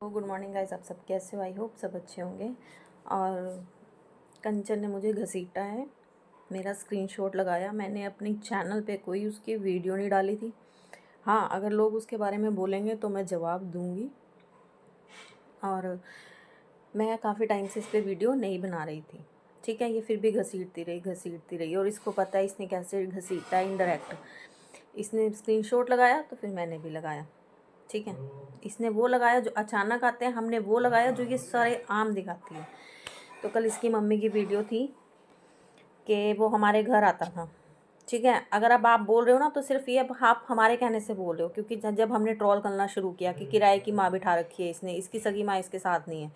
Good morning guys, आप सब कैसे हो? आई होप सब अच्छे होंगे। और कंचन ने मुझे घसीटा है, मेरा स्क्रीनशॉट लगाया। मैंने अपनी चैनल पे कोई उसकी वीडियो नहीं डाली थी। हाँ, अगर लोग उसके बारे में बोलेंगे तो मैं जवाब दूंगी। और मैं काफ़ी टाइम से इस पर वीडियो नहीं बना रही थी, ठीक है। ये फिर भी घसीटती रही और इसको पता है इसने कैसे घसीटा, इनडायरेक्ट। इसने स्क्रीनशॉट लगाया तो फिर मैंने भी लगाया, ठीक है। इसने वो लगाया जो अचानक आते हैं, हमने वो लगाया जो ये सारे आम दिखाती है। तो कल इसकी मम्मी की वीडियो थी कि वो हमारे घर आता था, ठीक है। अगर अब आप बोल रहे हो ना तो सिर्फ ये अब आप हमारे कहने से बोल रहे हो, क्योंकि जब हमने ट्रोल करना शुरू किया कि किराए की माँ बिठा रखी है इसने, इसकी सगी माँ इसके साथ नहीं है।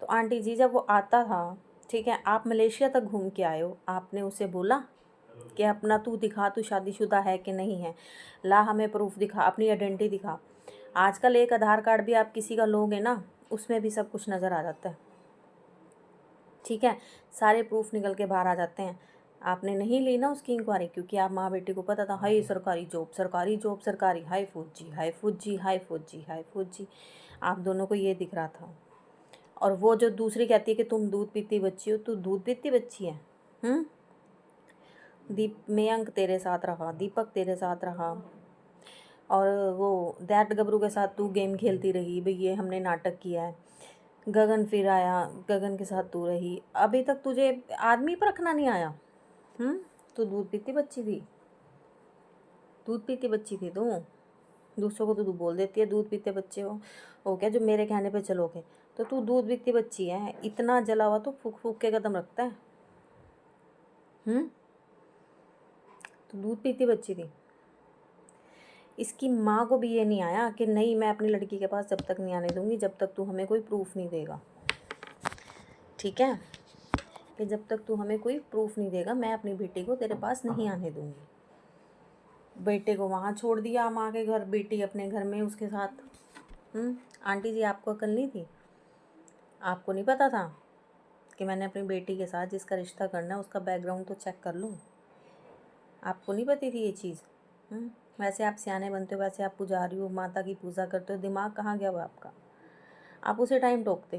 तो आंटी जी जब वो आता था, ठीक है, आप मलेशिया तक घूम के आए हो, आपने उसे बोला कि अपना तू दिखा, तू शादीशुदा है कि नहीं है, ला हमें प्रूफ दिखा, अपनी आइडेंटिटी दिखा। आजकल एक आधार कार्ड भी आप किसी का लोगे ना, उसमें भी सब कुछ नज़र आ जाता है, ठीक है। सारे प्रूफ निकल के बाहर आ जाते हैं। आपने नहीं ली ना उसकी इंक्वायरी, क्योंकि आप माँ बेटी को पता था हाय सरकारी जॉब, सरकारी जॉब, सरकारी, हाय फौजी, हाय फौजी, हाय फौजी, हाय फौजी। आप दोनों को ये दिख रहा था। और वो जो दूसरी कहती है कि तुम दूध पीती बच्ची हो, तू दूध पीती बच्ची है। मयंक तेरे साथ रहा, दीपक तेरे साथ रहा, और वो दैट गबरू के साथ तू गेम खेलती रही, भाई ये हमने नाटक किया है। गगन फिर आया, गगन के साथ तू रही, अभी तक तुझे आदमी पर रखना नहीं आया। तू दूध पीती बच्ची थी, दूध पीती बच्ची थी तू। दूसरों को तो तू बोल देती है दूध पीते बच्चे हो क्या, जो मेरे कहने पे चलोगे। तो तू दूध पीती बच्ची है, इतना जला हुआ तो फूक फूक के कदम रखता है। तो दूध पीती बच्ची थी। इसकी माँ को भी ये नहीं आया कि नहीं, मैं अपनी लड़की के पास जब तक नहीं आने दूंगी जब तक तू हमें कोई प्रूफ नहीं देगा, ठीक है। कि जब तक तू हमें कोई प्रूफ नहीं देगा मैं अपनी बेटी को तेरे पास नहीं आने दूंगी। बेटे को वहाँ छोड़ दिया माँ के घर, बेटी अपने घर में उसके साथ। आंटी जी आपको अकल नहीं थी? आपको नहीं पता था कि मैंने अपनी बेटी के साथ जिसका रिश्ता करना है उसका बैकग्राउंड तो चेक कर लूँ? आपको नहीं पता थी ये चीज़? वैसे आप सियाने बनते हो, वैसे आप पुजारी हो, माता की पूजा करते हो, दिमाग कहाँ गया वो आपका? आप उसे टाइम टोकते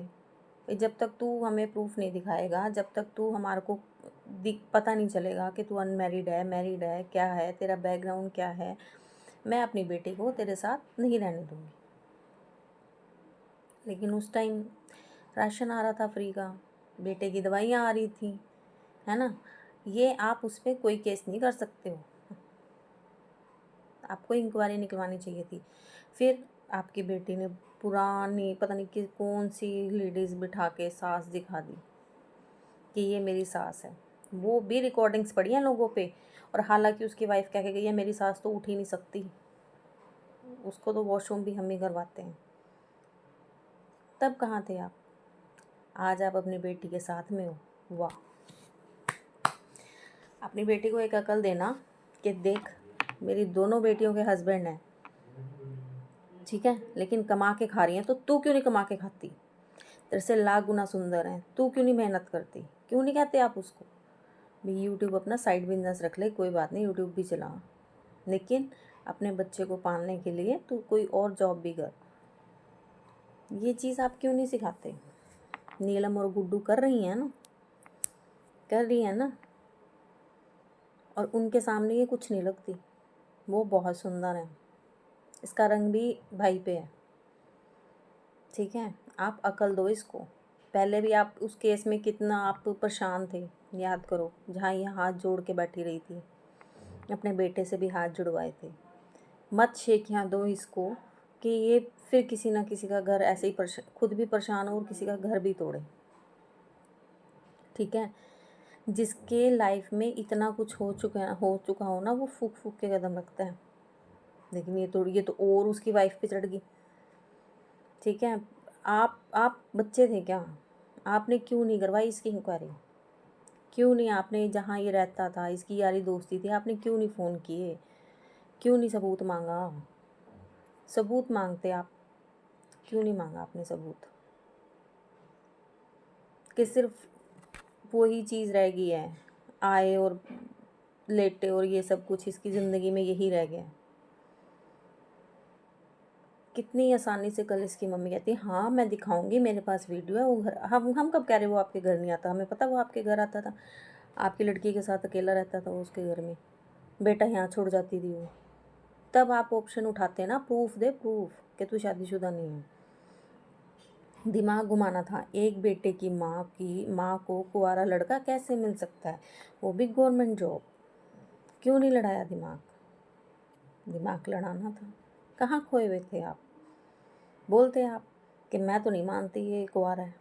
कि जब तक तू हमें प्रूफ नहीं दिखाएगा, जब तक तू हमारे को पता नहीं चलेगा कि तू अनमैरिड है, मैरिड है, क्या है तेरा बैकग्राउंड, क्या है, मैं अपनी बेटी को तेरे साथ नहीं रहने दूँगी। लेकिन उस टाइम राशन आ रहा था फ्री का, बेटे की दवाइयाँ आ रही थी, है ना। ये आप उस पर कोई केस नहीं कर सकते हो, आपको इंक्वायरी निकलवानी चाहिए थी। फिर आपकी बेटी ने पुरानी पता नहीं कि कौन सी लेडीज़ बिठा के सास दिखा दी कि ये मेरी सास है। वो भी रिकॉर्डिंग्स पड़ी हैं लोगों पे, और हालांकि उसकी वाइफ कह के गई है मेरी सास तो उठ ही नहीं सकती, उसको तो वॉशरूम भी हम ही करवाते हैं। तब कहाँ थे आप? आज आप अपनी बेटी के साथ में हो, वाह। अपनी बेटी को एक अकल देना कि देख मेरी दोनों बेटियों के हस्बैंड हैं, ठीक है, लेकिन कमा के खा रही हैं, तो तू क्यों नहीं कमा के खाती? तेरे से लाख गुना सुंदर हैं, तू क्यों नहीं मेहनत करती? क्यों नहीं कहते आप उसको भी यूट्यूब अपना साइड बिजनेस रख ले, कोई बात नहीं, यूट्यूब भी चला, लेकिन अपने बच्चे को पालने के लिए तू कोई और जॉब भी कर। ये चीज़ आप क्यों नहीं सिखाते? नीलम और गुड्डू कर रही हैं ना, कर रही है ना, और उनके सामने ये कुछ नहीं लगती। वो बहुत सुंदर है, इसका रंग भी भाई पे है, ठीक है। आप अकल दो इसको। पहले भी आप उस केस में कितना आप परेशान थे, याद करो, जहाँ ये हाथ जोड़ के बैठी रही थी, अपने बेटे से भी हाथ जुड़वाए थे। मत शेखियाँ दो इसको कि ये फिर किसी ना किसी का घर ऐसे ही खुद भी परेशान हो और किसी का घर भी तोड़े, ठीक है। जिसके लाइफ में इतना कुछ हो चुका हो ना, वो फूक फूक के कदम रखता है। लेकिन ये तो और उसकी वाइफ पे चढ़ गई, ठीक है। आप बच्चे थे क्या? आपने क्यों नहीं करवाई इसकी इंक्वायरी? क्यों नहीं आपने, जहाँ ये रहता था इसकी यारी दोस्ती थी, आपने क्यों नहीं फ़ोन किए? क्यों नहीं सबूत मांगा? सबूत मांगते आप, क्यों नहीं मांगा आपने सबूत? कि सिर्फ वही चीज़ रह गई है, आए और लेटे और ये सब कुछ इसकी ज़िंदगी में यही रह गया है कितनी आसानी से कल इसकी मम्मी कहती है हाँ मैं दिखाऊंगी, मेरे पास वीडियो है। वो घर हम कब कह रहे वो आपके घर नहीं आता, हमें पता वो आपके घर आता था, आपकी लड़की के साथ अकेला रहता था वो उसके घर में, बेटा यहाँ छोड़ जाती थी वो। तब आप ऑप्शन उठाते हैं ना, प्रूफ दे प्रूफ कि तू शादीशुदा नहीं है। दिमाग घुमाना था। एक बेटे की माँ को कुंवारा लड़का कैसे मिल सकता है, वो भी गवर्नमेंट जॉब। क्यों नहीं लड़ाया दिमाग? दिमाग लड़ाना था। कहाँ खोए हुए थे आप? बोलते आप कि मैं तो नहीं मानती ये कुंवारा है।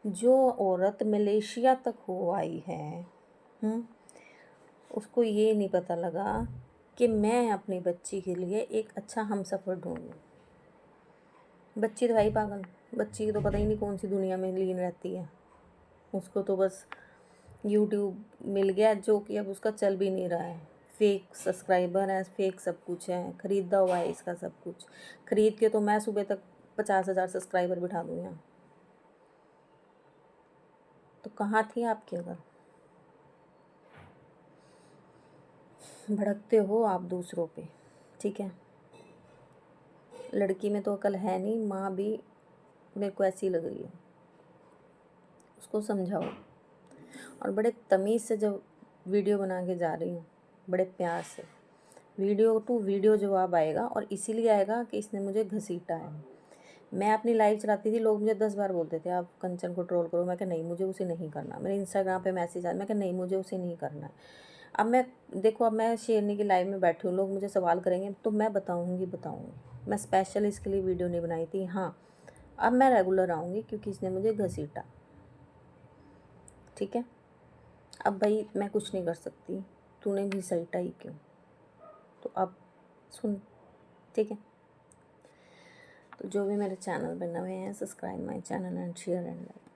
जो औरत मलेशिया तक हो आई है, उसको ये नहीं पता लगा कि मैं अपनी बच्ची के लिए एक अच्छा हमसफ़र ढूंढूं। बच्ची तो भाई पागल, बच्ची की तो पता ही नहीं कौन सी दुनिया में लीन रहती है। उसको तो बस यूट्यूब मिल गया, जो कि अब उसका चल भी नहीं रहा है। फेक सब्सक्राइबर है, फेक सब कुछ है, ख़रीदा हुआ है इसका सब कुछ। ख़रीद के तो मैं सुबह तक 50,000 सब्सक्राइबर बिठा दूँ यहाँ। तो कहाँ थी आपकी अगर? भड़कते हो आप दूसरों पे, ठीक है। लड़की में तो अकल है नहीं, माँ भी मेरे को ऐसी लग रही है। उसको समझाओ। और बड़े तमीज़ से जब वीडियो बना के जा रही हूँ, बड़े प्यार से, वीडियो टू वीडियो जवाब आएगा। और इसीलिए आएगा कि इसने मुझे घसीटा है। मैं अपनी लाइव चलाती थी, लोग मुझे 10 बार बोलते थे आप कंचन को ट्रोल करो। मैं कहा नहीं, मुझे उसे नहीं करना। मेरे इंस्टाग्राम पे मैसेज आया, मैं कहा नहीं, मुझे उसे नहीं करना है। अब मैं देखो, अब मैं शेरनी की लाइव में बैठी हूँ, लोग मुझे सवाल करेंगे तो मैं बताऊँगी। मैं स्पेशल इसके लिए वीडियो नहीं बनाई थी। हाँ, अब मैं रेगुलर आऊँगी क्योंकि इसने मुझे घसीटा, ठीक है। अब भाई मैं कुछ नहीं कर सकती, तूने घसीटा ही क्यों? तो अब सुन, ठीक है। तो जो भी मेरे चैनल पे नए हैं, subscribe my channel and share and like.